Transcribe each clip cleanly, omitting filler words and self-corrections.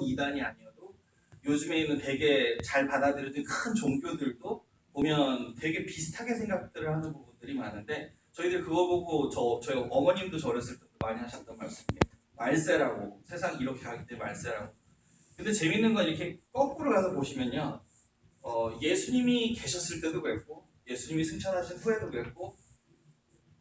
이단이 아니어도 요즘에 있는 되게 잘 받아들여진 큰 종교들도 보면 되게 비슷하게 생각들을 하는 부분들이 많은데 저희들 그거 보고 저희 어머님도 저 어렸을 때 많이 하셨던 말씀이에요. 말세라고. 세상이 이렇게 가기 때문에 말세라고. 근데 재밌는 건 이렇게 거꾸로 가서 보시면요. 예수님이 계셨을 때도 그랬고 예수님이 승천하신 후에도 그랬고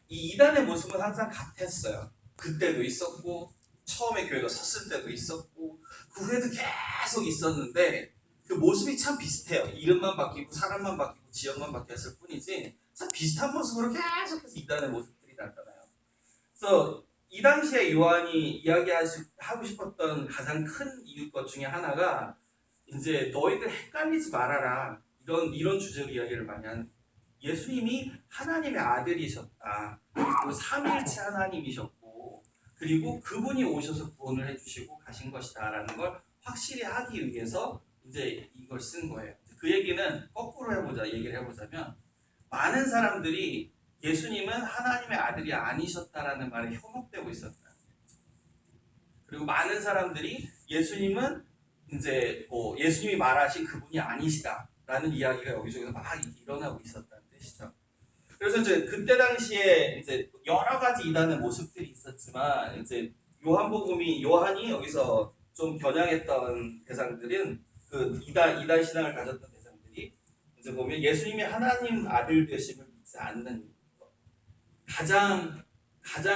이 이단의 모습은 항상 같았어요. 그때도 있었고 처음에 교회가 섰을 때도 있었고 그 후에도 계속 있었는데 그 모습이 참 비슷해요. 이름만 바뀌고 사람만 바뀌고 지역만 바뀌었을 뿐이지 참 비슷한 모습으로 계속해서 이단의 모습들이 나타나요. 그래서 이 당시에 요한이 이야기하고 싶었던 가장 큰 이유 것 중에 하나가 이제 너희들 헷갈리지 말아라 이런 주제로 이야기를 많이 하는 예수님이 하나님의 아들이셨다. 그리고 삼위일체 하나님이셨고 그리고 그분이 오셔서 구원을 해주시고 가신 것이다라는 걸 확실히 하기 위해서 이제 이걸 쓴 거예요. 그 얘기는 거꾸로 얘기를 해보자면 많은 사람들이 예수님은 하나님의 아들이 아니셨다라는 말에 현혹되고 있었다. 그리고 많은 사람들이 예수님은 이제 예수님이 말하신 그분이 아니시다라는 이야기가 여기저기서 막 일어나고 있었다는 뜻이죠. 그래서 이제 그때 당시에 이제 여러 가지 이단의 모습들이 있었지만 이제 요한이 여기서 좀 겨냥했던 대상들은 그 이단 신앙을 가졌던 대상들이 이제 보면 예수님이 하나님 아들 되심을 믿지 않는 것. 가장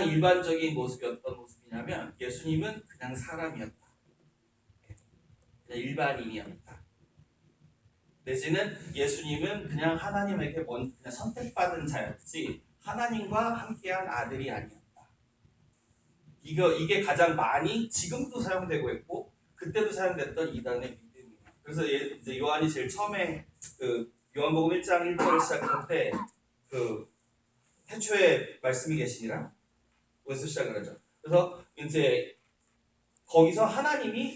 일반적인 모습이 어떤 모습이냐면 예수님은 그냥 사람이었다. 그냥 일반인이었다. 내지는 예수님은 그냥 하나님에게 그냥 선택받은 자였지 하나님과 함께한 아들이 아니었다. 이게 가장 많이 지금도 사용되고 있고 그때도 사용됐던 이단의 믿음이에요. 그래서 이제 요한이 제일 처음에 그 요한복음 1장 1절을 시작할 때 그 태초에 말씀이 계시니라 거기서 시작을 하죠. 그래서 이제 거기서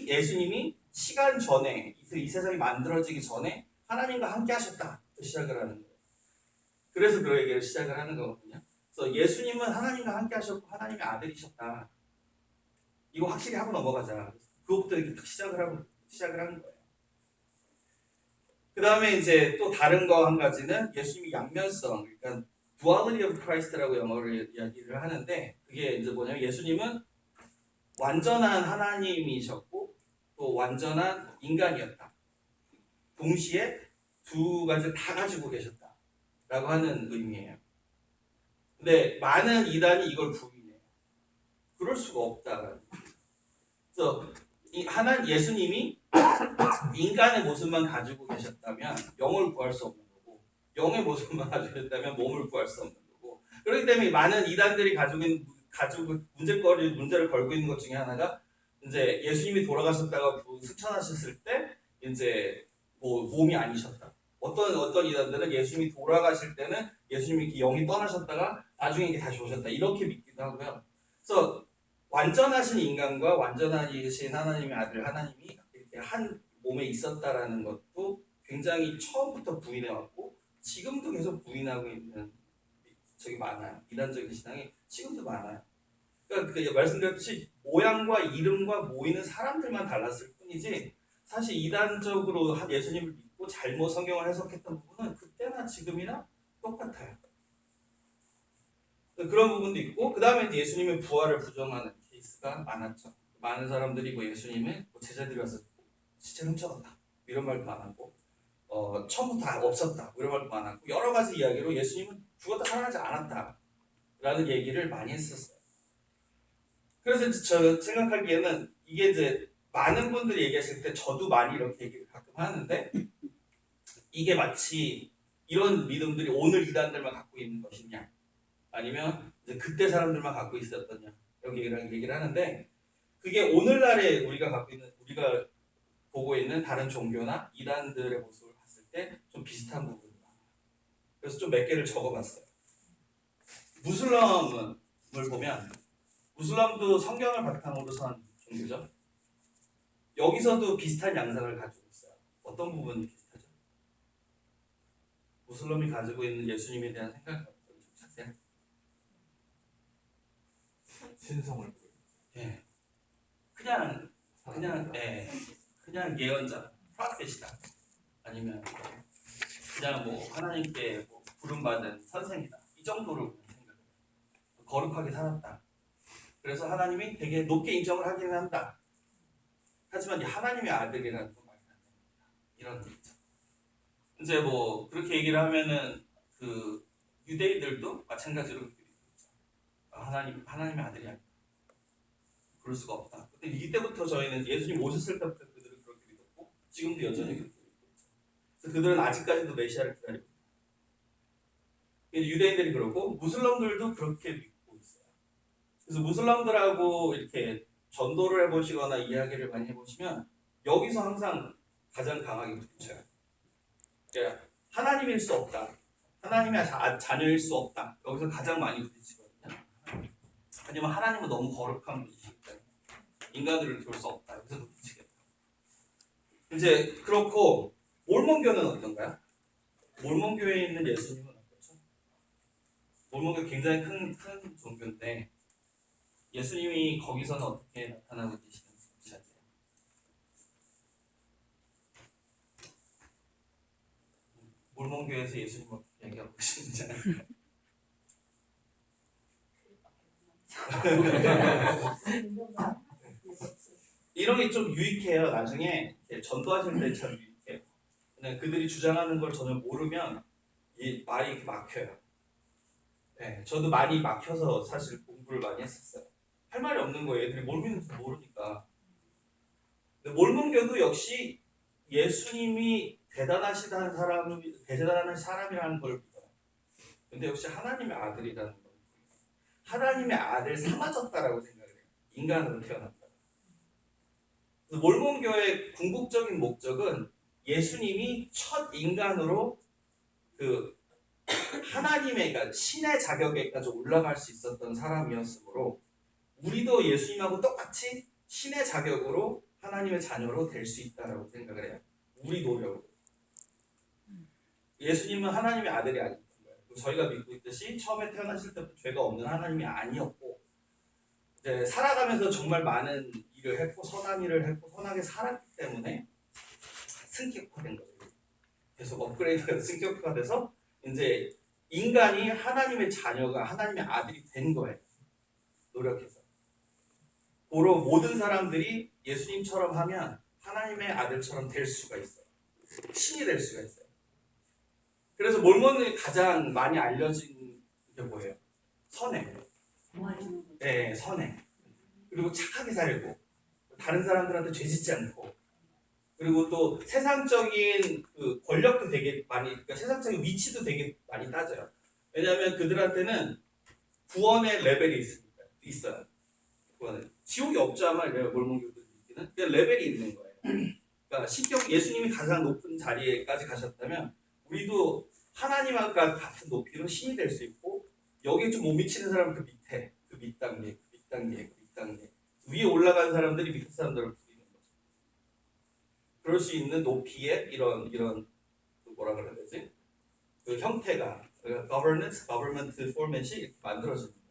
예수님이 시간 전에 이 세상이 만들어지기 전에 하나님과 함께 하셨다. 시작을 하는 거예요. 그래서 그 얘기를 시작을 하는 거거든요. 그래서 예수님은 하나님과 함께 하셨고 하나님의 아들이셨다. 이거 확실히 하고 넘어가자. 그것부터 이렇게 딱 시작을 하는 거예요. 그 다음에 이제 또 다른 거 한 가지는 예수님이 양면성, 그러니까 duality of Christ라고 영어로 이야기를 하는데 그게 이제 뭐냐면 예수님은 완전한 하나님이셨고 또 완전한 인간이었다. 동시에 두 가지 다 가지고 계셨다라고 하는 의미예요. 근데 많은 이단이 이걸 부인해요. 그럴 수가 없다. 그래서 예수님이 인간의 모습만 가지고 계셨다면 영을 구할 수 없는 거고 영의 모습만 가지고 계셨다면 몸을 구할 수 없는 거고 그렇기 때문에 많은 이단들이 가지고 문제를 걸고 있는 것 중에 하나가 이제 예수님이 돌아가셨다가 승천하셨을 때 이제 몸이 아니셨다. 어떤 이단들은 예수님이 돌아가실 때는 예수님이 영이 떠나셨다가 나중에 다시 오셨다 이렇게 믿기도 하고요. 그래서 완전하신 인간과 완전하신 하나님의 아들 하나님이 이렇게 한 몸에 있었다라는 것도 굉장히 처음부터 부인해왔고 지금도 계속 부인하고 있는 저기 많아요. 이단적인 신앙이 지금도 많아요. 그러니까 말씀드렸듯이 모양과 이름과 모이는 사람들만 달랐을 뿐이지 사실 이단적으로 예수님을 믿고 잘못 성경을 해석했던 부분은 그때나 지금이나 똑같아요. 그런 부분도 있고 그 다음에 예수님의 부활을 부정하는 케이스가 많았죠. 많은 사람들이 예수님의 제자들이 와서 시체 훔쳐갔다 이런 말도 많았고 처음부터 없었다 이런 말도 많았고 여러 가지 이야기로 예수님은 죽었다 살아나지 않았다라는 얘기를 많이 했었어요. 그래서 저 생각하기에는 이게 이제 많은 분들이 얘기하실 때 저도 많이 이렇게 얘기를 가끔 하는데 이게 마치 이런 믿음들이 오늘 이단들만 갖고 있는 것이냐 아니면 이제 그때 사람들만 갖고 있었더냐 여기 얘기를 하는데 그게 오늘날에 우리가 보고 있는 다른 종교나 이단들의 모습을 봤을 때 좀 비슷한 부분이 많아요. 그래서 좀 몇 개를 적어봤어요. 무슬림을 보면 무슬림도 성경을 바탕으로 선 종교죠. 여기서도 비슷한 양상을 가지고 있어요. 어떤 부분이 비슷하죠? 무슬림이 가지고 있는 예수님에 대한 생각은 좀 자세히 신성을 예. 그냥 예. 그냥 예언자, 프로페시다. 아니면 그냥 뭐 하나님께 뭐 부름받은 선생이다. 이 정도로 생각해요. 거룩하게 살았다. 그래서 하나님이 되게 높게 인정을 하기는 한다. 하지만 이 하나님의 아들이라는 건 말이 안 됩니다. 이런 얘기죠. 이제 뭐 그렇게 얘기를 하면은 그 유대인들도 마찬가지로 그렇게 믿죠. 하나님의 아들이 아니다. 그럴 수가 없다. 근데 이때부터 저희는 예수님 오셨을 때부터 그들은 그렇게 믿었고 지금도 여전히 그렇게 믿고 있죠. 그래서 그들은 아직까지도 메시아를 기다리고 있어요. 유대인들이 그러고 무슬림들도 그렇게 믿고 있어요. 그래서 무슬림들하고 이렇게 전도를 해보시거나 이야기를 많이 해보시면 여기서 항상 가장 강하게 부딪혀요. 그러니까 하나님일 수 없다. 하나님의 자녀일 수 없다. 여기서 가장 많이 부딪히거든요. 하지만 하나님은 너무 거룩한 분이시기 때문에 인간들을 도울 수 없다. 여기서 부딪히겠다. 이제 그렇고 몰몬교는 어떤가요? 몰몬교에 있는 예수님은 어떻죠? 몰몬교 굉장히 큰 종교인데 예수님이 거기서는 어떻게 나타나고 계시는지 혹시 아세요? 몰몬교에서 예수님 어떻게 얘기하고 계시는지 아세요? 이런 게 좀 유익해요. 나중에 전도하실 때 참 유익해요. 그냥 그들이 주장하는 걸 전혀 모르면 이 말이 이렇게 막혀요. 네, 저도 많이 막혀서 사실 공부를 많이 했었어요. 할 말이 없는 거예요. 애들이 뭘 믿는지 모르니까. 근데 몰몬교도 역시 예수님이 대단한 사람이라는 걸 믿어요. 근데 역시 하나님의 아들이라는 걸. 하나님의 아들 삼아졌다라고 생각을 해요. 인간으로 태어났다. 몰몬교의 궁극적인 목적은 예수님이 첫 인간으로 그 하나님의, 그러니까 신의 자격에까지 올라갈 수 있었던 사람이었으므로 우리도 예수님하고 똑같이 신의 자격으로 하나님의 자녀로 될 수 있다라고 생각을 해요. 우리 노력으로. 예수님은 하나님의 아들이 아니었던 거예요. 저희가 믿고 있듯이 처음에 태어나실 때부터 죄가 없는 하나님이 아니었고 이제 살아가면서 정말 많은 일을 했고 선한 일을 했고 선하게 살았기 때문에 승격화된 거죠. 계속 업그레이드가 승격화가 돼서 이제 인간이 하나님의 자녀가 하나님의 아들이 된 거예요. 노력해서. 고로 모든 사람들이 예수님처럼 하면 하나님의 아들처럼 될 수가 있어요. 신이 될 수가 있어요. 그래서 몰몬이 가장 많이 알려진 게 뭐예요? 선행. 네, 선행. 그리고 착하게 살고 다른 사람들한테 죄짓지 않고 그리고 또 세상적인 그 권력도 되게 많이, 그러니까 세상적인 위치도 되게 많이 따져요. 왜냐하면 그들한테는 구원의 레벨이 있어요. 구원은 지옥이 없죠 아마 몰몬교들 믿기는 그냥 레벨이 있는 거예요. 그러니까 신격 예수님이 가장 높은 자리에까지 가셨다면 우리도 하나님과 같은 높이로 신이 될 수 있고 여기에 좀 못 미치는 사람은 그 밑에, 그 밑단계, 그 밑단계, 그 밑단계 위에 올라간 사람들이 밑에 사람들을 부리는 거죠. 그럴 수 있는 높이의 이런 뭐라 그래야 되지? 그 형태가 governance, government format이 이렇게 만들어지는 거예요.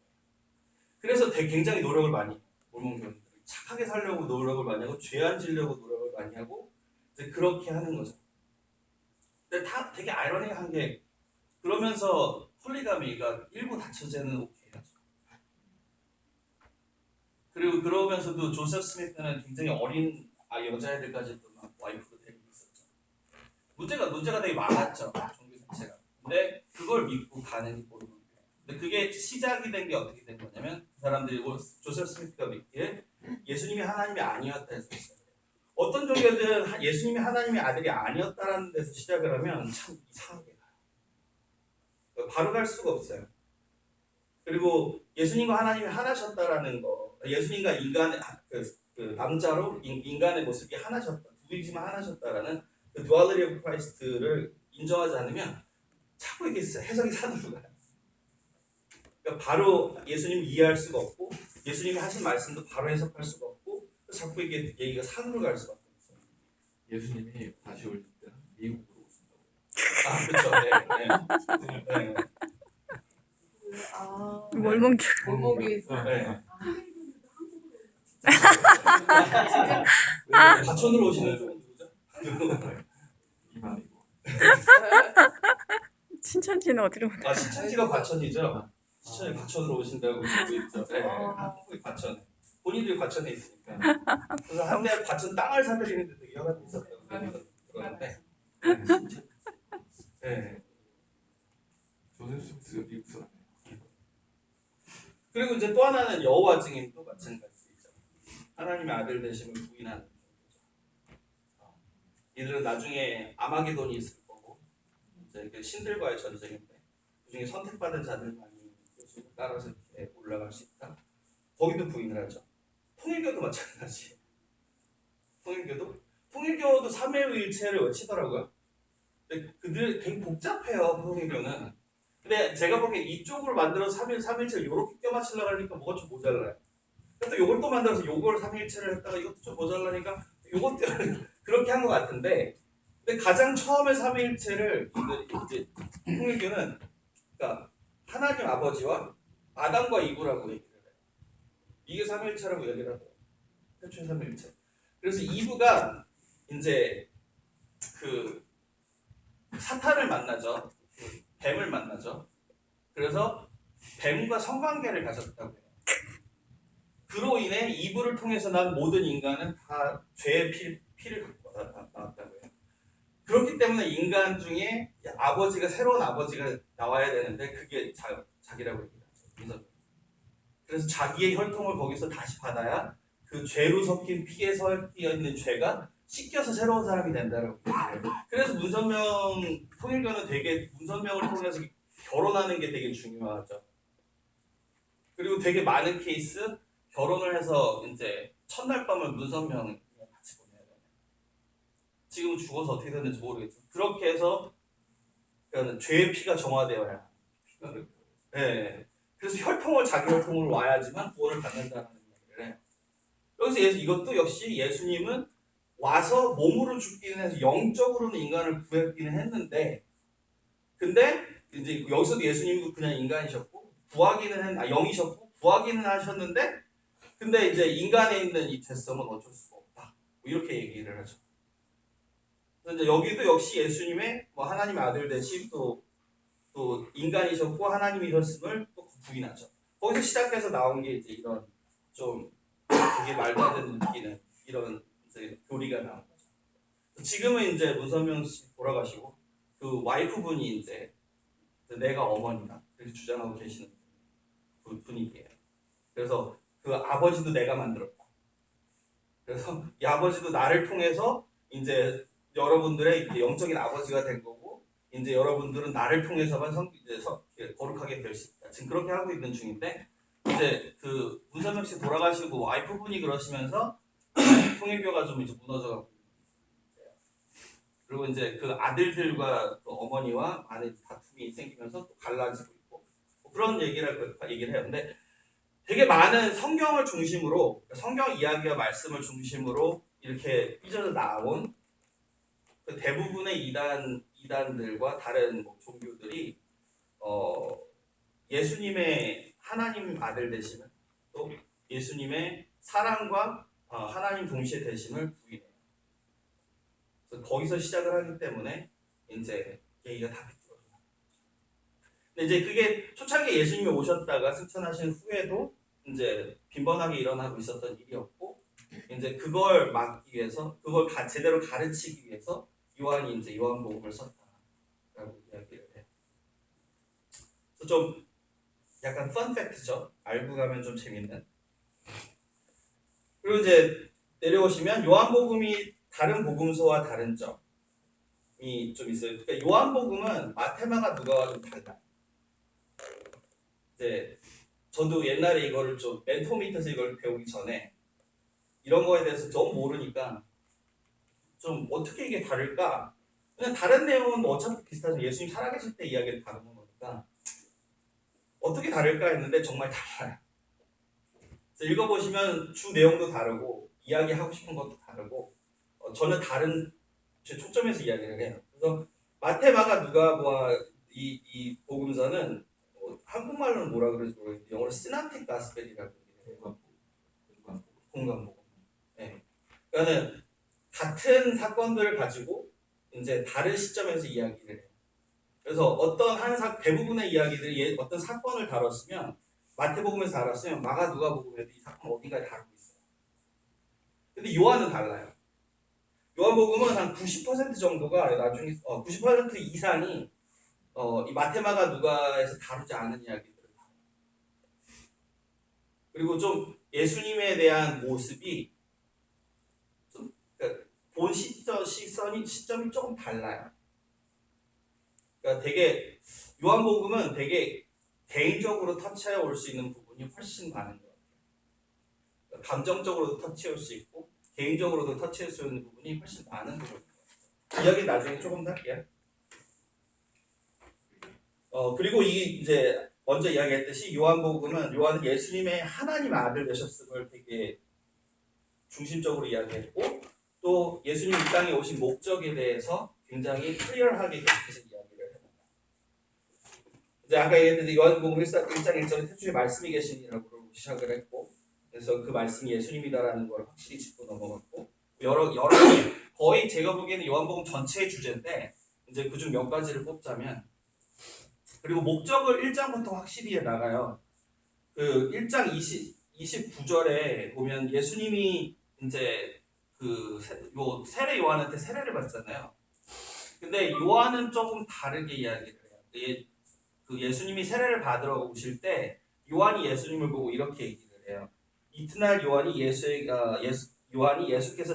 그래서 굉장히 노력을 많이 해요. 몰몬교인들이 착하게 살려고 노력을 많이 하고 죄 안 지려고 노력을 많이 하고 이제 그렇게 하는 거죠. 근데 다 되게 아이러니한 게 그러면서 폴리가미가 일부 다처제는 오케이 하죠. 그리고 그러면서도 조셉 스미스는 굉장히 어린 여자애들까지도 막 와이프로 데리고 있었죠. 문제가 되게 많았죠. 종교 자체가. 근데 그걸 믿고 가는 게 모르는 거예요. 근데 그게 시작이 된 게 어떻게 된 거냐면 그 사람들이 조셉 스미스가 믿기에 예수님이 하나님이 아니었다 해서 시작해요. 어떤 종교들은 예수님이 하나님의 아들이 아니었다라는 데서 시작을 하면 참 이상하게 가요. 바로 갈 수가 없어요. 그리고 예수님과 하나님이 하나셨다라는 거, 예수님과 인간의 그 남자로 인간의 모습이 하나셨다, 둘이지만 하나셨다라는 그 duality of Christ를 인정하지 않으면 자꾸 이게 해석이 산으로 가요. 그러니까 바로 예수님을 이해할 수가 없고 예수님이 하신 말씀도 바로 해석할 수가 없고 자꾸 이게 얘기가 산으로 갈 수밖에 없어요. 예수님이 다시 올 때 미국으로 오신다고. 아 그렇죠. 네. 몰몬교. 몰몬교에서. 네. 과천으로 오시는 쪽은 누구죠? 이만이고. 신천지는 어디로 가나요? 아 신천지가 과천이죠. 신천지 과천으로 오신다고 보고 있죠. 네, 한국이 과천. 본인들이 과천에 있으니까. 그래서 한때 과천 땅을 사들이는데 되게 여간이 있었다고 들었는데. 네. 조셉 스미스가 미국 사람이에요. 그리고 이제 또 하나는 여호와 증인도 마찬가지죠. 하나님의 아들 되심을 부인하는 거죠. 이들은 나중에 아마게돈이 있을 거고 이제 그 신들과의 전쟁인데 그중에 선택받은 자들만이 예수님을 따라서 이렇게 올라갈 수 있다. 거기도 부인을 하죠. 통일교도 마찬가지예요. 통일교도 삼위일체를 외치더라고요. 근데 그들 되게 복잡해요. 통일교는. 근데 제가 보기엔 이쪽으로 만들어서 삼위일체를 요렇게 껴맞추려고 하니까 뭐가 좀 모자라요. 또 요걸 또 만들어서 요걸 삼위일체를 했다가 이것도 좀 모자라니까 요것도 그렇게 한 것 같은데 근데 가장 처음에 삼위일체를 이제 통일교는 그러니까 하나님 아버지와 아담과 이브라고 얘기를 해요. 이게 삼위일체라고 얘기를 하더라고요. 최초의 삼위일체. 그래서 이브가 이제 그 사탄을 만나죠. 뱀을 만나죠. 그래서 뱀과 성관계를 가졌다고 해요. 그로 인해 이브를 통해서 난 모든 인간은 다 죄의 피를 갖고 나왔다고 해요. 그렇기 때문에 인간 중에 새로운 아버지가 나와야 되는데 그게 자기라고 얘기하죠. 그래서 자기의 혈통을 거기서 다시 받아야 그 죄로 섞인 피에 섞여 있는 죄가 씻겨서 새로운 사람이 된다라고 얘기해요. 그래서 통일교는 되게 문선명을 통해서 결혼하는 게 되게 중요하죠. 그리고 되게 많은 케이스 결혼을 해서 이제 첫날 밤을 문선명을 같이 보내야 돼요. 지금 죽어서 어떻게 됐는지 모르겠지만 그렇게 해서 죄의 피가 정화되어야 해요. 네. 그래서 자기 혈통으로 와야지만 구원을 받는다는 얘기를 해요. 여기서 이것도 역시 예수님은 와서 몸으로 죽기는 해서 영적으로는 인간을 구했기는 했는데 근데 이제 여기서도 예수님도 그냥 인간이셨고 영이셨고 구하기는 하셨는데 근데 이제 인간에 있는 이 죄성은 어쩔 수가 없다. 이렇게 얘기를 하죠. 그래서 이제 여기도 역시 예수님의 하나님의 아들 되심 또 인간이셨고 하나님이셨음을 또 부인하죠. 거기서 시작해서 나온 게 이제 이런 좀 되게 말도 안 되는 느끼는 이런 이제 교리가 나온 거죠. 지금은 이제 문선명 씨 돌아가시고 그 와이프분이 이제 내가 어머니다 이렇게 주장하고 계시는 분이에요. 그래서 그 아버지도 내가 만들었다. 그래서 이 아버지도 나를 통해서 이제 여러분들의 이제 영적인 아버지가 된 거고 이제 여러분들은 나를 통해서만 거룩하게 될 수 있다. 지금 그렇게 하고 있는 중인데 이제 그 문선명 씨 돌아가시고 와이프분이 그러시면서 통일교가 좀 이제 무너져가고 그리고 이제 그 아들들과 또 어머니와 많은 다툼이 생기면서 또 갈라지고 있고 그런 얘기를 해요. 근데 되게 많은 성경을 중심으로 성경 이야기와 말씀을 중심으로 이렇게 삐져서 나온 그 대부분의 이단들과 다른 종교들이 예수님의 하나님 아들 되심을 또 예수님의 사랑과 하나님 동시에 되심을 부인해요. 그래서 거기서 시작을 하기 때문에 이제 얘기가 다 비틀어져요. 근데 이제 그게 초창기에 예수님이 오셨다가 승천하신 후에도 이제 빈번하게 일어나고 있었던 일이었고 이제 그걸 막기 위해서 그걸 제대로 가르치기 위해서 요한이 이제 요한복음을 썼다라고 이야기를 해요. 그래서 좀 약간 펀팩트죠. 알고 가면 좀 재밌는. 그리고 이제 내려오시면 요한복음이 다른 복음서와 다른 점이 좀 있어요. 그러니까 요한복음은 마테마가 누가와 좀 달라요. 이제 저도 옛날에 이거를 좀 멘토 밑에서 이걸 배우기 전에 이런 거에 대해서 너무 모르니까 좀 어떻게 이게 다를까? 그냥 다른 내용은 어차피 비슷하죠. 예수님 살아계실 때 이야기를 다루는 거니까 어떻게 다를까 했는데 정말 달라요. 그래서 읽어보시면 주 내용도 다르고 이야기하고 싶은 것도 다르고 저는 다른 제 초점에서 이야기를 해요. 그래서 마테마가 누가와 이 복음서는 한국말로는 뭐라 그러지 모르겠는데 영어로 시나틱 가스펠이라고 얘기를 해요. 공간복음. 네. 그러니까는 같은 사건들을 가지고 이제 다른 시점에서 이야기를 해요. 그래서 어떤 대부분의 이야기들이 어떤 사건을 다뤘으면 마태복음에서 다뤘으면 마가 누가복음에도 이 사건 어딘가에 다루고 있어요. 근데 요한은 달라요. 요한복음은 한 90% 정도가 나중에 90% 이상이 이 마테마가 누가에서 다루지 않은 이야기들을 다뤄요. 그리고 좀 예수님에 대한 모습이 좀 그러니까 본 시점이 조금 달라요. 그러니까 되게 요한복음은 되게 개인적으로 터치해 올 수 있는 부분이 훨씬 많은 것 같아요. 그러니까 감정적으로도 터치할 수 있고 개인적으로도 터치할 수 있는 부분이 훨씬 많은 부분인 것 같아요. 이야기 나중에 조금 더 할게요. 그리고 이제 먼저 이야기했듯이 요한은 예수님의 하나님 아들 되셨음을 되게 중심적으로 이야기했고 또 예수님 이 땅에 오신 목적에 대해서 굉장히 클리어하게 계속해서 이야기를 합니다. 이제 아까 얘기했는데 요한복음 1장 1절에 태초에 말씀이 계시니라고 시작을 했고 그래서 그 말씀이 예수님이다라는 걸 확실히 짚고 넘어갔고 여러 거의 제가 보기에는 요한복음 전체의 주제인데 이제 그중 몇 가지를 뽑자면 그리고 목적을 1장부터 확실히 나가요. 그 1장 29절에 보면 예수님이 이제 세례 요한한테 세례를 받잖아요. 근데 요한은 조금 다르게 이야기를 해요. 그 예수님이 세례를 받으러 오실 때 요한이 예수님을 보고 이렇게 얘기를 해요. 이튿날 요한이 예수께서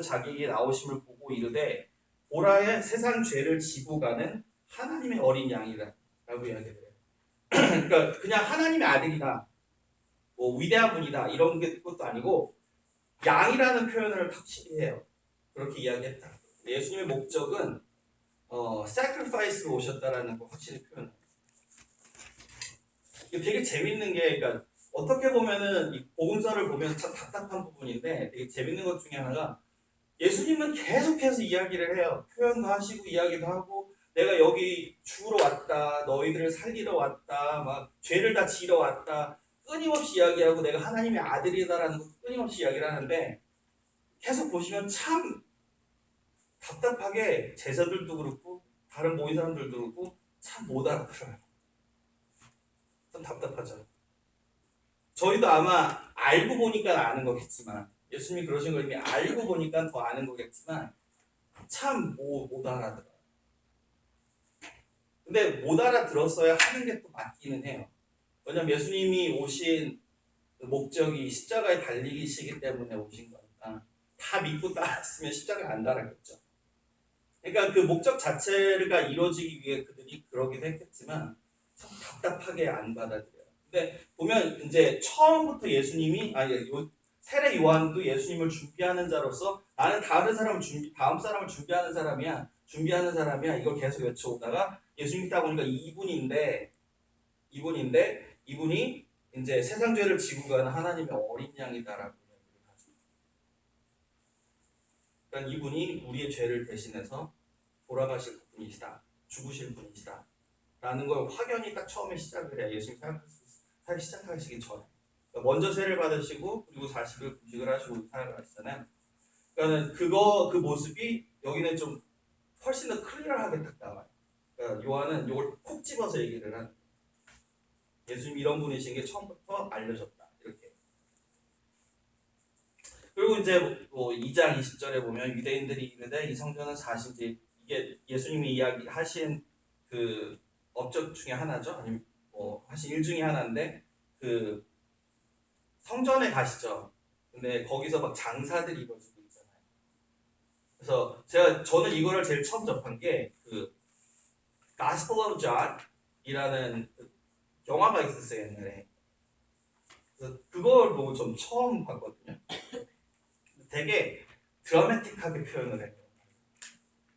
자기에게 나오심을 보고 이르되 보라 세상 죄를 지고 가는 하나님의 어린 양이다 라고 이야기를 해요. 그러니까 그냥 하나님의 아들이다 뭐 위대한 분이다 이런 것도 아니고 양이라는 표현을 확실히 해요. 그렇게 이야기했다. 예수님의 목적은 sacrifice로 오셨다라는 거 확실히 표현해요. 이게 되게 재밌는 게 그러니까 어떻게 보면은 이 복음서를 보면 참 답답한 부분인데 되게 재밌는 것 중에 하나가 예수님은 계속해서 이야기를 해요. 표현도 하시고 이야기도 하고 내가 여기 죽으러 왔다. 너희들을 살리러 왔다. 막 죄를 다 지러 왔다. 끊임없이 이야기하고 내가 하나님의 아들이다라는 것도 끊임없이 이야기를 하는데 계속 보시면 참 답답하게 제자들도 그렇고 다른 모인 사람들도 그렇고 참 못 알아들어요. 좀 답답하죠. 저희도 아마 알고 보니까 아는 거겠지만 예수님이 그러신 걸 이미 알고 보니까 더 아는 거겠지만 참 못 알아들어요. 근데 못 알아들었어야 하는 게 또 맞기는 해요. 왜냐면 예수님이 오신 목적이 십자가에 달리시기 때문에 오신 거니까 다 믿고 따랐으면 십자가에 안 달았겠죠. 그러니까 그 목적 자체가 이루어지기 위해 그들이 그러기도 했겠지만 참 답답하게 안 받아들여요. 근데 보면 이제 처음부터 세례 요한도 예수님을 준비하는 자로서 나는 다음 사람을 준비하는 사람이야 이걸 계속 외쳐오다가 예수님 딱 보니까 이분이 이제 세상 죄를 지고 가는 하나님의 어린 양이다라고 이야기를 하죠. 그러니까 이분이 우리의 죄를 대신해서 돌아가실 분이시다, 죽으실 분이시다 라는 걸 확연히 딱 처음에 시작을 해요. 예수님 사역 시작하시기 전에. 그러니까 먼저 세례를 받으시고 그리고 40일 금식을 하시고 사역을 하시잖아요. 그러니까 그 모습이 여기는 좀 훨씬 더 클리어하게 딱 나와요. 그러니까 요한은 이걸 콕 집어서 얘기를 하는 거예요. 예수님 이런 분이신 게 처음부터 알려졌다. 이렇게. 그리고 이제 2장 20절에 보면 유대인들이 이르되 이 성전은 사실지 이게 예수님이 이야기하신 그 업적 중에 하나죠. 아니면 하신 일 중에 하나인데 그 성전에 가시죠. 근데 거기서 막 장사들이 이루어지고 있잖아요. 그래서 저는 이거를 제일 처음 접한 게 그 Gospel of John이라는 영화가 있었어요 옛날에. 그래서 그걸 보고 좀 처음 봤거든요. 되게 드라마틱하게 표현을 해요.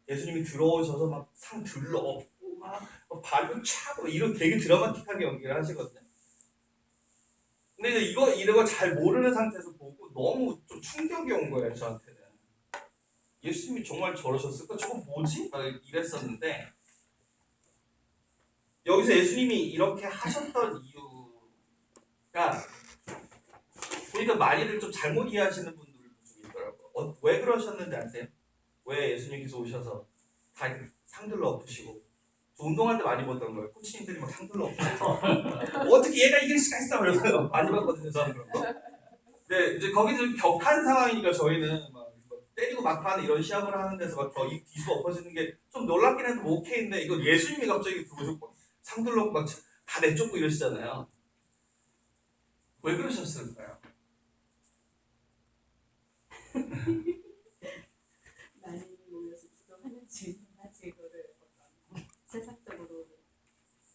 예수님이 들어오셔서 막 상 들러 업고 막 발로 차고 이런 되게 드라마틱하게 연기를 하시거든요. 근데 이제 이런 걸 잘 모르는 상태에서 보고 너무 좀 충격이 온 거예요 저한테는. 예수님이 정말 저러셨을까? 저건 뭐지? 막 이랬었는데 여기서 예수님이 이렇게 하셨던 이유가 그러니까 많이들 좀 잘못 이해하시는 분도 왜 그러셨는지 아세요? 왜 예수님께서 오셔서 다 이렇게 상들로 엎으시고 저 운동할 때 많이 봤던 거예요. 코치님들이 막 상들로 엎으셔서 어떻게 얘가 이길 수가 있어? 그래서 많이 봤거든요. 저는 그런 거. 근데 이제 거기 좀 격한 상황이니까 저희는 막 때리고 막판 이런 시합을 하는 데서 막 뒤집어 엎어지는 게 좀 놀랍긴 해도 뭐 오케이인데 이거 예수님이 갑자기 들어오셨고 상들로 막 다 내쫓고 이러시잖아요. 왜 그러셨을까요? 많이 모여서 기도하는지 하지 그거를 세상적으로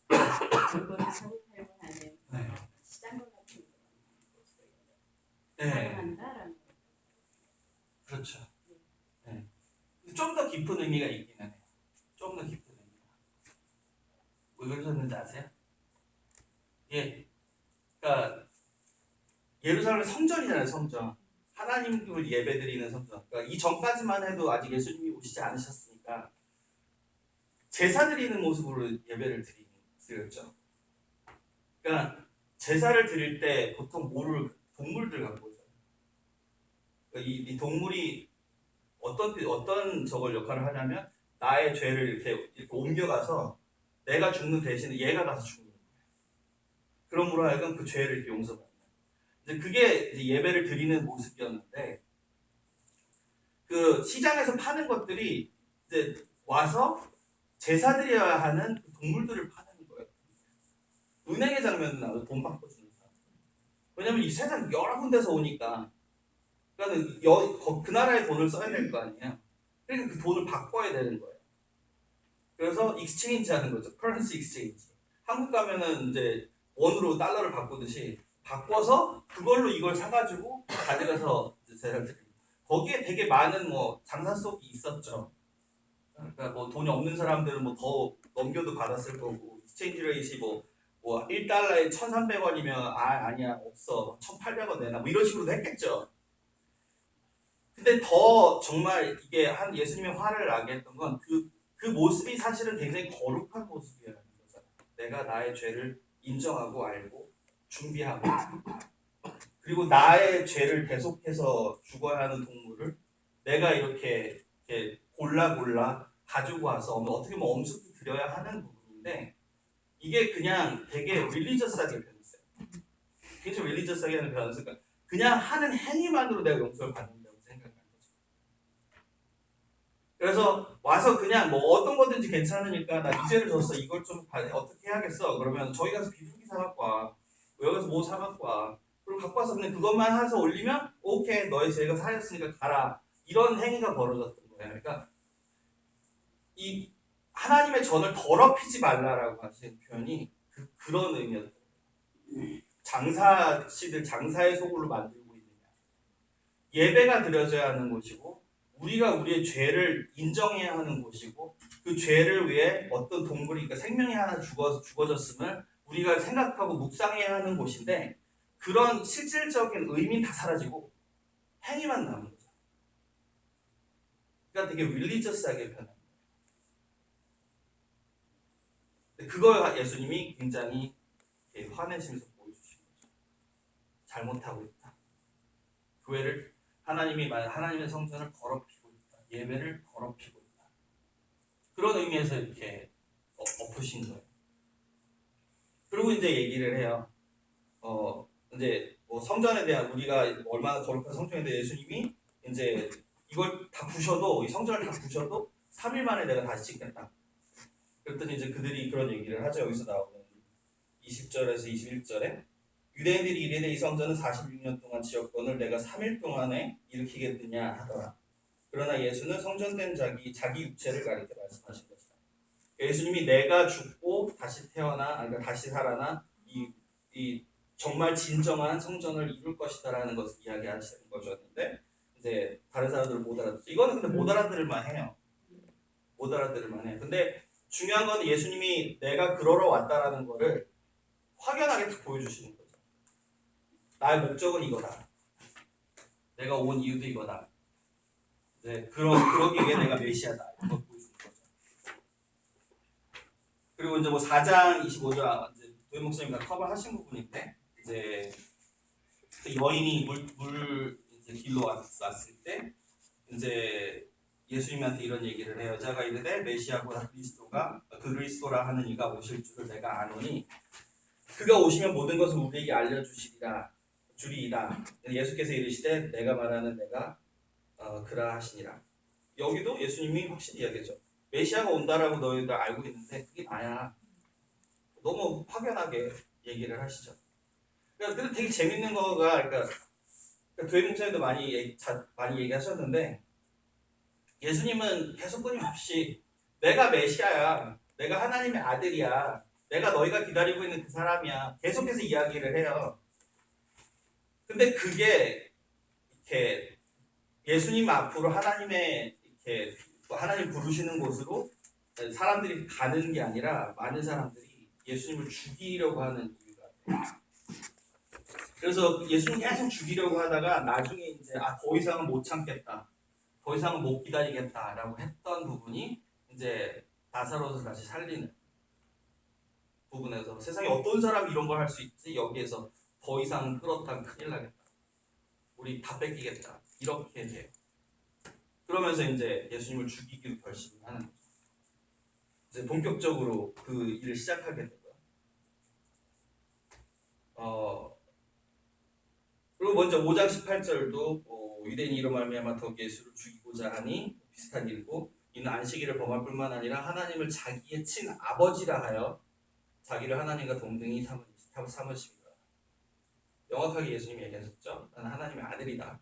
물건을 사고 팔고 하는 네. 시장과 같은 것을 네. 사용한다라는 거. 그렇죠. 네. 좀 더 깊은 의미가 있긴 해요. 좀 더 깊은 의미가. 왜 그러셨는지 아세요? 예. 그러니까 예루살렘 성전이잖아요, 성전. 하나님을 예배드리는 성전. 그러니까 이 전까지만 해도 아직 예수님이 오시지 않으셨으니까 제사 드리는 모습으로 예배를 드렸죠. 그러니까 제사를 드릴 때 보통 동물들 갖고 오잖아요. 그러니까 이 동물이 어떤 저걸 역할을 하냐면 나의 죄를 이렇게 옮겨가서 내가 죽는 대신에 얘가 가서 죽는 거예요. 그러므로 하여금 그 죄를 이렇게 용서받는. 이제 그게 이제 예배를 드리는 모습이었는데 그 시장에서 파는 것들이 이제 와서 제사 드려야 하는 그 동물들을 파는 거예요. 은행의 장면은 나와요. 돈 바꿔주는 사람. 왜냐면 이 세상 여러 군데서 오니까 그러니까 그 나라의 돈을 써야 될 거 아니에요. 그러니까 그 돈을 바꿔야 되는 거예요. 그래서 익스체인지 하는 거죠. 커런시 익스체인지. 한국 가면은 이제 원으로 달러를 바꾸듯이 바꿔서 그걸로 이걸 사가지고 가져가서 제사를 드리고 거기에 되게 많은 뭐 장사 속이 있었죠. 그러니까 뭐 돈이 없는 사람들은 뭐 더 넘겨도 받았을 거고 익스체인지 레이시 뭐 1달러에 1,300원이면 아니야 없어 1,800원 내놔 뭐 이런 식으로도 했겠죠. 근데 더 정말 이게 한 예수님의 화를 나게 했던 건 그 모습이 사실은 굉장히 거룩한 모습이라는 거잖아요. 내가 나의 죄를 인정하고 알고 준비하고 그리고 나의 죄를 계속해서 죽어야 하는 동물을 내가 이렇게 골라 가지고 와서 어떻게 보면 엄숙히 드려야 하는 부분인데 이게 그냥 되게 릴리저스하게 변했어요. 굉장히 릴리저스하게 하는 변했으니까 그냥 하는 행위만으로 내가 용서를 받는다고 생각하는 거죠. 그래서 와서 그냥 뭐 어떤 거든지 괜찮으니까 나 이 죄를 졌어 이걸 좀 어떻게 해야겠어 그러면 저희 가서 비둘기 사갖고 와 여기 가서 뭐 사갖고 와 그리고 갖고 와서 그냥 그것만 해서 올리면 오케이 너의 죄가 사였으니까 가라 이런 행위가 벌어졌던 거예요. 그러니까 이 하나님의 전을 더럽히지 말라라고 하시는 표현이 그런 의미였던 거예요. 장사씨들 장사의 소굴로 만들고 있느냐. 예배가 드려져야 하는 곳이고 우리가 우리의 죄를 인정해야 하는 곳이고 그 죄를 위해 어떤 동물이 그러니까 생명이 하나 죽어졌음을 우리가 생각하고 묵상해야 하는 곳인데 그런 실질적인 의미는 다 사라지고 행위만 남은 거죠. 그러니까 되게 릴리저스하게 변한 거예요. 그걸 예수님이 굉장히 화내시면서 보여주신 거죠. 잘못하고 있다. 교회를 하나님의 성전을 더럽히고 있다. 예배를 더럽히고 있다. 그런 의미에서 이렇게 엎으신 거예요. 그리고 이제 얘기를 해요. 이제 뭐 성전에 대한 우리가 얼마나 거룩한 성전에 대해 예수님이 이제 이걸 다 부셔도 이 성전을 다 부셔도 3일 만에 내가 다시 짓겠다. 그랬더니 이제 그들이 그런 얘기를 하죠. 여기서 나오는 20절에서 21절에 유대인들이 이르되 이 성전은 46년 동안 지었건을 내가 3일 동안에 일으키겠느냐 하더라. 그러나 예수는 성전된 자기 육체를 가리켜 말씀하신 것이다. 예수님이 내가 죽고 다시 태어나 그러니까 다시 살아나 이 정말 진정한 성전을 이룰 것이다라는 것을 이야기하시는 거였는데 이제 다른 사람들은 못 알아듣죠. 이거는 근데 못 알아들을만 해요. 못 알아들을만 해. 근데 중요한 건 예수님이 내가 그러러 왔다라는 거를 확연하게 딱 보여주시는 거죠. 나의 목적은 이거다. 내가 온 이유도 이거다. 이제 그러기 위해 내가 메시아다. 이거 보여주는 거죠. 그리고 이제 뭐 4장 25절 이제 도현 목사님과 커버하신 부분인데 이제 그 여인이 물 이제 길로 왔을 때 이제 예수님한테 이런 얘기를 해요. 여자가 이르되 메시아보다 그리스도가 그리스도라 하는 이가 오실 줄을 내가 아노니 그가 오시면 모든 것을 우리에게 알려주시리라 주리이다. 예수께서 이르시되 내가 말하는 내가 그라 하시니라. 여기도 예수님이 확실히 이야기하죠. 메시아가 온다라고 너희들 알고 있는데 그게 나야. 너무 확연하게 얘기를 하시죠. 그러니까 되게 재밌는 거가 그러니까 교회 목사님도 많이 얘기하셨는데 예수님은 계속 끊임없이 내가 메시아야, 내가 하나님의 아들이야, 내가 너희가 기다리고 있는 그 사람이야 계속해서 이야기를 해요. 근데 그게 이렇게 예수님 앞으로 하나님의 이렇게 하나님 부르시는 곳으로 사람들이 가는 게 아니라 많은 사람들이 예수님을 죽이려고 하는 이유가 그래서 예수님 계속 죽이려고 하다가 나중에 이제 더 이상은 못 참겠다, 더 이상은 못 기다리겠다라고 했던 부분이 이제 나사로를 다시 살리는 부분에서 세상에 어떤 사람이 이런 걸 할 수 있지? 여기에서 더 이상 끌었다면 큰일 나겠다, 우리 다 뺏기겠다 이렇게 돼요. 그러면서 이제 예수님을 죽이기로 결심을 하는 거죠. 이제 본격적으로 그 일을 시작하게 되고요. 그리고 먼저 5장 18절도 유대인이 이로 말미암아 더욱 예수를 죽이고자 하니 비슷한 일고 이는 안식일을 범할 뿐만 아니라 하나님을 자기의 친아버지라 하여 자기를 하나님과 동등히 삼으십니다. 명확하게 예수님이 얘기하셨죠. 나는 하나님의 아들이다.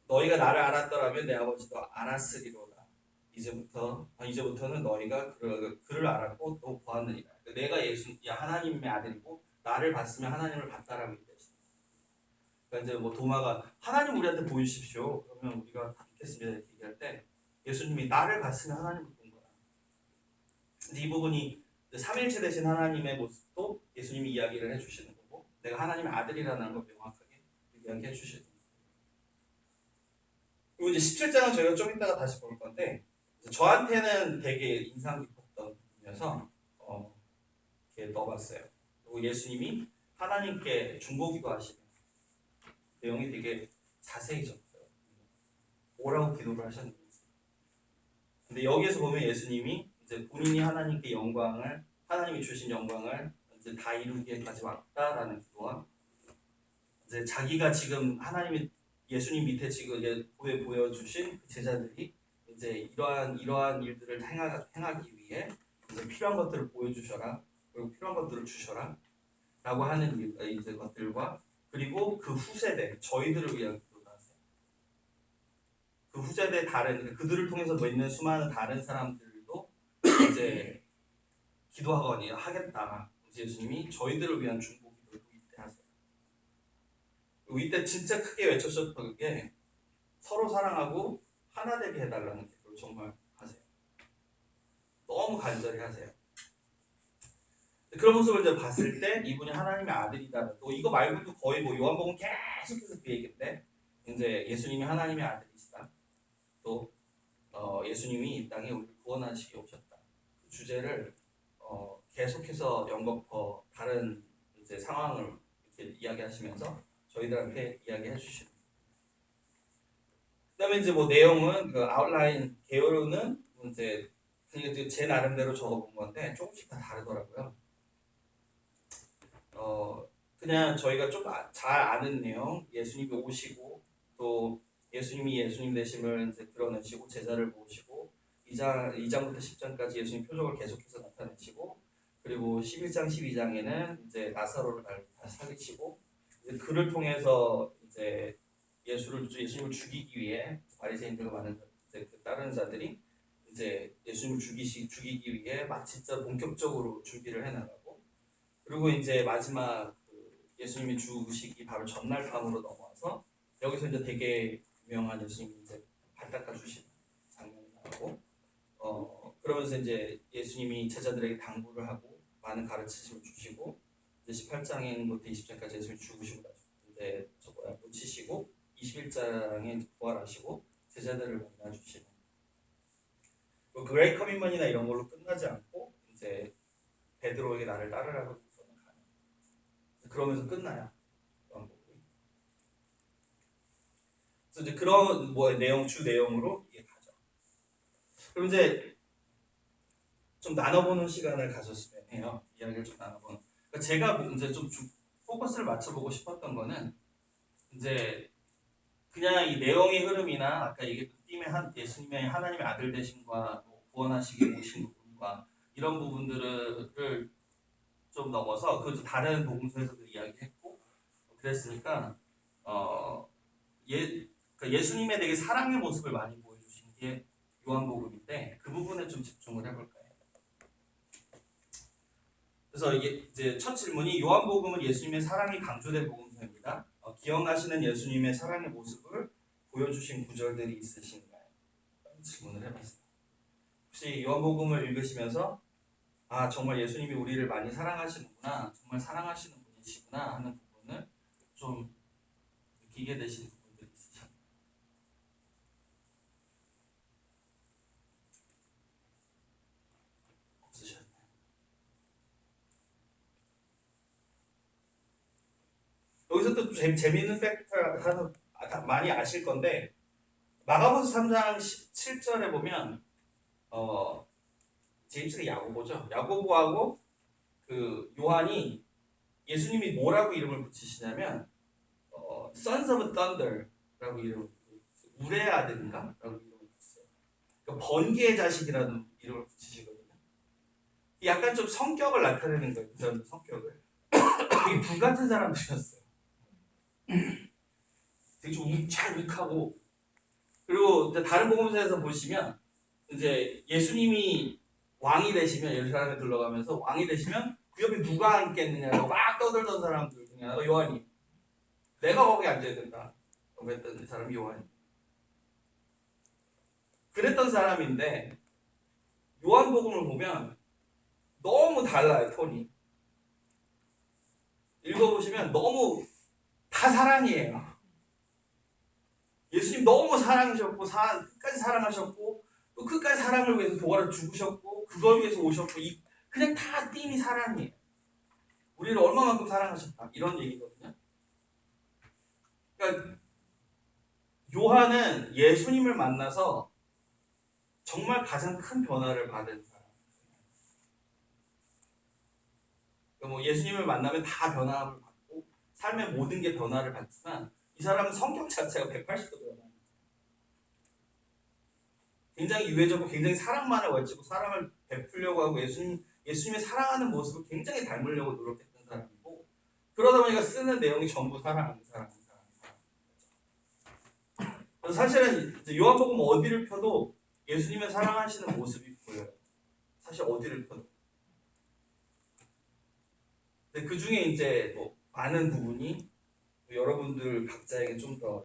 너희가 나를 알았더라면 내 아버지도 알았으리로다. 이제부터는 너희가 그를 알았고 또 보았느니라. 내가 하나님의 아들이고 나를 봤으면 하나님을 봤다라고 얘기했습니다. 그러니까 이제 도마가 하나님 우리한테 보여주십시오. 그러면 우리가 다 믿겠습니다 이렇게 얘기할 때 예수님이 나를 봤으면 하나님을 본 거야. 근데 이 부분이 삼일체 되신 하나님의 모습도 예수님이 이야기를 해주시는 거고 내가 하나님의 아들이라는 걸 명확하게 이야기해 주시는 거예요. 그리고 이제 17장은 저희가 좀 이따가 다시 볼 건데 저한테는 되게 인상 깊었던 부분이어서 이렇게 넣어봤어요. 그리고 예수님이 하나님께 중보기도 하시는 내용이 되게 자세히 적혀요. 뭐라고 기도를 하셨는지. 근데 여기에서 보면 예수님이 이제 본인이 하나님께 하나님이 주신 영광을 이제 다 이루기까지 왔다라는 기도와 이제 자기가 지금 예수님 밑에 지금 보여주신 제자들이 이제 이러한 일들을 행하기 위해 이제 필요한 것들을 보여주셔라, 그리고 필요한 것들을 주셔라 라고 하는 이제 것들과 그리고 그 후세대 저희들을 위한 기도를 하세요. 그 후세대 그들을 통해서 믿는 수많은 다른 사람들도 이제 기도하거니 하겠다. 예수님이 저희들을 위한 중보 기도를 이때 하세요. 그리고 이때 진짜 크게 외쳤었던 게 서로 사랑하고 하나 되게 해달라는 기도를 정말 하세요. 너무 간절히 하세요. 그런 모습을 이제 봤을 때 이분이 하나님의 아들이다. 또 이거 말고도 거의 요한복음 계속해서 그 얘기인데 이제 예수님이 하나님의 아들이시다. 또 예수님이 이 땅에 우리를 구원하시기 오셨다. 그 주제를 계속해서 연거푸 다른 이제 상황을 이렇게 이야기하시면서 저희들한테 이야기해 주시는. 그다음에 이제 내용은 그 아웃라인 개요는 이제 제 나름대로 적어본 건데 조금씩 다 다르더라고요. 그냥 저희가 좀 잘 아는 내용, 예수님이 오시고 또 예수님이 예수님 되심을 이제 드러내시고 제자를 모으시고 2장부터 10장까지 예수님 표적을 계속해서 나타내시고 그리고 11장 12장에는 이제 나사로를 다시 살리시고 이제 그를 통해서 이제 예수님을 죽이기 위해 바리새인들과 많은 이제 다른 자들이 이제 예수님을 죽이기 위해 진짜 본격적으로 준비를 해나가고 그리고 이제 마지막 예수님이 죽으시기 바로 전날 밤으로 넘어와서 여기서 이제 되게 유명한 예수님이 이제 발 닦아주시는 장면이 나오고 그러면서 이제 예수님이 제자들에게 당부를 하고 많은 가르치심을 주시고 이제 18장부터 20장까지 예수님이 죽으시고 이제 놓치시고 21장에 부활하시고 제자들을 만나주시는 그 그레이 커밋먼이나 이런 걸로 끝나지 않고 이제 베드로에게 나를 따르라고 해서는 가는 그러면서 끝나요. 그래서 이제 그런 뭐 내용 주 내용으로 이게 가죠. 그럼 이제 좀 나눠보는 시간을 가졌으면 해요. 이야기를 좀 나눠보는. 그러니까 제가 이제 좀 포커스를 맞춰보고 싶었던 거는 이제 그냥 이 내용의 흐름이나 아까 얘기했던 띠의 예수님의 하나님의 아들 되심과 뭐 구원하시기 오신 부분과 이런 부분들을 좀 넘어서 그 다른 복음서에서도 이야기했고 그랬으니까 그러니까 예수님의 되게 사랑의 모습을 많이 보여주신 게 요한복음인데 그 부분에 좀 집중을 해볼까요? 그래서 이제 첫 질문이 요한복음은 예수님의 사랑이 강조된 복음서입니다. 기억나시는 예수님의 사랑의 모습을 보여주신 구절들이 있으신가요? 질문을 해봤습니다. 혹시 요한복음을 읽으시면서 아 정말 예수님이 우리를 많이 사랑하시는구나, 정말 사랑하시는 분이시구나 하는 부분을 좀 느끼게 되신 부분들이 있으신가요? 없으셨나요? 여기서 또 재미있는 팩트 하나 많이 아실 건데 마가복음 3장 17절에 보면 제임스가 야고보죠. 야고보하고 그 요한이 예수님이 뭐라고 이름을 붙이시냐면 Sons of Thunder라고 이름을 붙이세요. 울의 아들인가? 라고 이름을 붙이세요. 그러니까 번개의 자식이라는 이름을 붙이시거든요. 약간 좀 성격을 나타내는 거예요. 그 사람들 성격을. 되게 불같은 사람들이었어요. 되게 좀 욱하고 그리고 이제 다른 복음서에서 보시면 이제 예수님이 왕이 되시면 예루살렘에 들러가면서 왕이 되시면 그 옆에 누가 앉겠느냐고 막 떠들던 사람들 중에 하나가 요한이 내가 거기 앉아야 된다 라고 했던 사람이 요한이 그랬던 사람인데 요한복음을 보면 너무 달라요. 톤이 읽어보시면 너무 다 사랑이에요. 예수님 너무 사랑하셨고 끝까지 사랑하셨고 또 끝까지 사랑을 위해서 도와를 죽으셨고 그걸 위해서 오셨고 그냥 다 띠니 사랑이에요. 우리를 얼마만큼 사랑하셨다 이런 얘기거든요. 그러니까 요한은 예수님을 만나서 정말 가장 큰 변화를 받은 사람이에요. 그러니까 뭐 예수님을 만나면 다 변화를 받고 삶의 모든 게 변화를 받지만 이 사람은 성격 자체가 180도 변화해요. 굉장히 유해졌고 굉장히 사랑만을 외치고 사랑을 베풀려고 하고 예수님의 사랑하는 모습을 굉장히 닮으려고 노력했던 사람이고 그러다 보니까 쓰는 내용이 전부 사랑하는 사람. 그래서 사실은 이제 요한복음 어디를 펴도 예수님의 사랑하시는 모습이 보여요. 사실 어디를 펴도. 근데 그 중에 이제 뭐 많은 부분이 여러분들 각자에게 좀 더